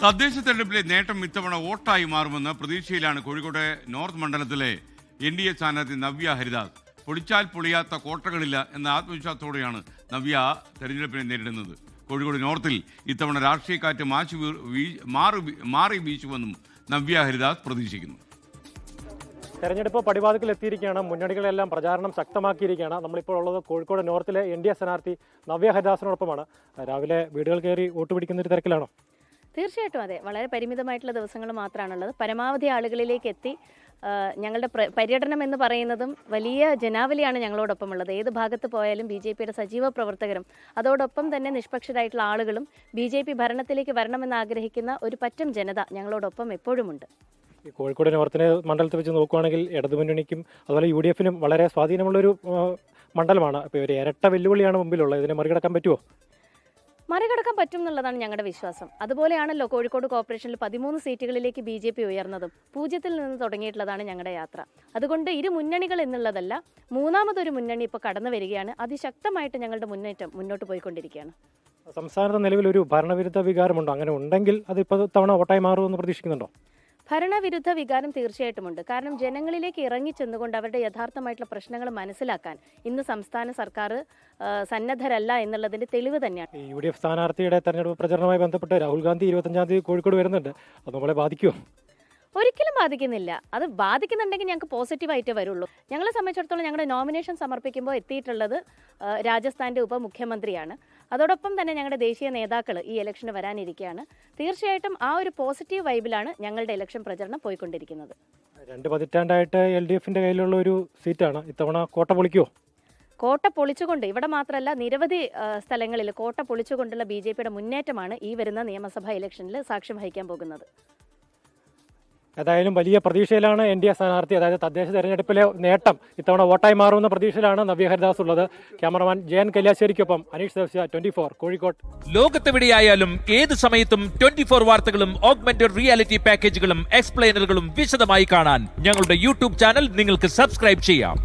തദ്ദേശ തെരഞ്ഞെടുപ്പിലെ നേട്ടം ഇത്തവണ വോട്ടായി മാറുമെന്ന് പ്രതീക്ഷയിലാണ് കോഴിക്കോട് നോർത്ത് മണ്ഡലത്തിലെ NDA സ്ഥാനാർത്ഥി നവ്യ ഹരിദാസ്. പൊളിച്ചാൽ പൊളിയാത്ത കോട്ടകളില്ല എന്ന ആത്മവിശ്വാസത്തോടെയാണ് നവ്യ തെരഞ്ഞെടുപ്പിനെ നേരിടുന്നത്. കോഴിക്കോട് നോർത്തിൽ ഇത്തവണ രാഷ്ട്രീയക്കാറ്റ് മാറി വീശുമെന്നും നവ്യ ഹരിദാസ് പ്രതീക്ഷിക്കുന്നു. തെരഞ്ഞെടുപ്പ് പടിവാതിക്കൽ എത്തിയിരിക്കുകയാണ്. മുന്നണികളെല്ലാം പ്രചാരണം ശക്തമാക്കിയിരിക്കുകയാണ്. നമ്മളിപ്പോൾ ഉള്ളത് കോഴിക്കോട് നോർത്തിലെ NDA സ്ഥാനാർത്ഥി നവ്യ ഹരിദാസിനോടൊപ്പമാണ്. രാവിലെ വീടുകൾ കയറി വോട്ട് പിടിക്കുന്ന ഒരു തിരക്കിലാണോ? തീർച്ചയായിട്ടും അതെ. വളരെ പരിമിതമായിട്ടുള്ള ദിവസങ്ങൾ മാത്രമാണുള്ളത്. പരമാവധി ആളുകളിലേക്ക് എത്തി ഞങ്ങളുടെ പര്യടനം എന്ന് പറയുന്നതും വലിയ ജനാവലിയാണ് ഞങ്ങളോടൊപ്പം ഉള്ളത്. ഏത് ഭാഗത്ത് പോയാലും BJPയുടെ സജീവ പ്രവർത്തകരും അതോടൊപ്പം തന്നെ നിഷ്പക്ഷരായിട്ടുള്ള ആളുകളും BJP ഭരണത്തിലേക്ക് വരണമെന്ന് ആഗ്രഹിക്കുന്ന ഒരു പറ്റം ജനത ഞങ്ങളോടൊപ്പം എപ്പോഴുമുണ്ട്. ഈ കോഴിക്കോട് നോർത്തിനെ മണ്ഡലത്തിൽ വെച്ച് നോക്കുകയാണെങ്കിൽ ഇടതുമുന്നണിക്കും അതുപോലെ UDFനും വളരെ സ്വാധീനമുള്ളൊരു മണ്ഡലമാണ്. അപ്പോൾ ഒരു ഇരട്ട വെല്ലുവിളിയാണ് മുമ്പിലുള്ളത്. ഇതിനെ മറികടക്കാൻ പറ്റുമോ? മറികടക്കാൻ പറ്റും എന്നുള്ളതാണ് ഞങ്ങളുടെ വിശ്വാസം. അതുപോലെയാണല്ലോ കോഴിക്കോട് കോർപ്പറേഷനിൽ 13 സീറ്റുകളിലേക്ക് BJP ഉയർന്നതും. 0-ൽ നിന്ന് തുടങ്ങിയിട്ടുള്ളതാണ് ഞങ്ങളുടെ യാത്ര. അതുകൊണ്ട് ഇരു മുന്നണികൾ എന്നുള്ളതല്ല, മൂന്നാമതൊരു മുന്നണി ഇപ്പോൾ കടന്നു വരികയാണ്. അതിശക്തമായിട്ട് ഞങ്ങളുടെ മുന്നേറ്റം മുന്നോട്ട് പോയിക്കൊണ്ടിരിക്കുകയാണ്. സംസ്ഥാനത്ത് നിലവിലൊരു ഭരണവിരുദ്ധ വികാരമുണ്ടോ? അങ്ങനെ ഉണ്ടെങ്കിൽ അത് ഇപ്പോൾ തവണ വോട്ടായി മാറുമെന്ന് പ്രതീക്ഷിക്കുന്നുണ്ടോ? ഭരണവിരുദ്ധ വികാരം തീർച്ചയായിട്ടുമുണ്ട്. കാരണം ജനങ്ങളിലേക്ക് ഇറങ്ങിച്ചെന്നുകൊണ്ട് അവരുടെ യഥാർത്ഥമായിട്ടുള്ള പ്രശ്നങ്ങൾ മനസ്സിലാക്കാൻ ഇന്ന് സംസ്ഥാന സർക്കാർ സന്നദ്ധരല്ല എന്നുള്ളതിന്റെ തെളിവ് തന്നെയാണ്. UDF സ്ഥാനാർത്ഥിയുടെ തെരഞ്ഞെടുപ്പ് പ്രചരണവുമായി ബന്ധപ്പെട്ട് രാഹുൽ ഗാന്ധി 25-ാം തീയതി കോഴിക്കോട് വരുന്നുണ്ട്. അത് നമ്മളെ ബാധിക്കുമോ? ഒരിക്കലും ബാധിക്കുന്നില്ല. അത് ബാധിക്കുന്നുണ്ടെങ്കിൽ ഞങ്ങൾക്ക് പോസിറ്റീവായിട്ടേ വരുള്ളൂ. ഞങ്ങളെ സംബന്ധിച്ചിടത്തോളം ഞങ്ങളുടെ നോമിനേഷൻ സമർപ്പിക്കുമ്പോൾ എത്തിയിട്ടുള്ളത് രാജസ്ഥാൻ്റെ ഉപമുഖ്യമന്ത്രിയാണ്. അതോടൊപ്പം തന്നെ ഞങ്ങളുടെ ദേശീയ നേതാക്കൾ ഈ ഇലക്ഷന് വരാനിരിക്കുകയാണ്. തീർച്ചയായിട്ടും ആ ഒരു പോസിറ്റീവ് വൈബിലാണ് ഞങ്ങളുടെ ഇലക്ഷൻ പ്രചരണം പോയിക്കൊണ്ടിരിക്കുന്നത്. 2 പതിറ്റാണ്ടായിട്ട് LDFന്റെ കയ്യിലുള്ള ഒരു സീറ്റാണ്. ഇത്തവണ കോട്ട പൊളിക്കുമോ? കോട്ട പൊളിച്ചുകൊണ്ട്, ഇവിടെ മാത്രമല്ല നിരവധി സ്ഥലങ്ങളിൽ കോട്ട പൊളിച്ചുകൊണ്ടുള്ള BJPയുടെ മുന്നേറ്റമാണ് ഈ വരുന്ന നിയമസഭാ ഇലക്ഷനിൽ സാക്ഷ്യം വഹിക്കാൻ പോകുന്നത്. ഏതായാലും വലിയ പ്രതീക്ഷയിലാണ് NDA സ്ഥാനാർത്ഥി. അതായത് തദ്ദേശ തെരഞ്ഞെടുപ്പിലെ നേട്ടം ഇത്തവണ വോട്ടായി മാറുമെന്ന പ്രതീക്ഷയിലാണ് നവ്യ ഹരിദാസ് ഉള്ളത്. ക്യാമറമാൻ ജയൻ കല്യാശ്ശേരിക്കൊപ്പം അനീഷ് ദേവസ്യ, 24 കോഴിക്കോട്. ലോകത്തെവിടെയായാലും ഏത് സമയത്തും 24 വാർത്തകളും ഓഗ്മെന്റഡ് റിയാലിറ്റി പാക്കേജുകളും എക്സ്പ്ലെയിനറുകളും വിശദമായി കാണാൻ ഞങ്ങളുടെ YouTube ചാനൽ നിങ്ങൾക്ക് സബ്സ്ക്രൈബ് ചെയ്യാം.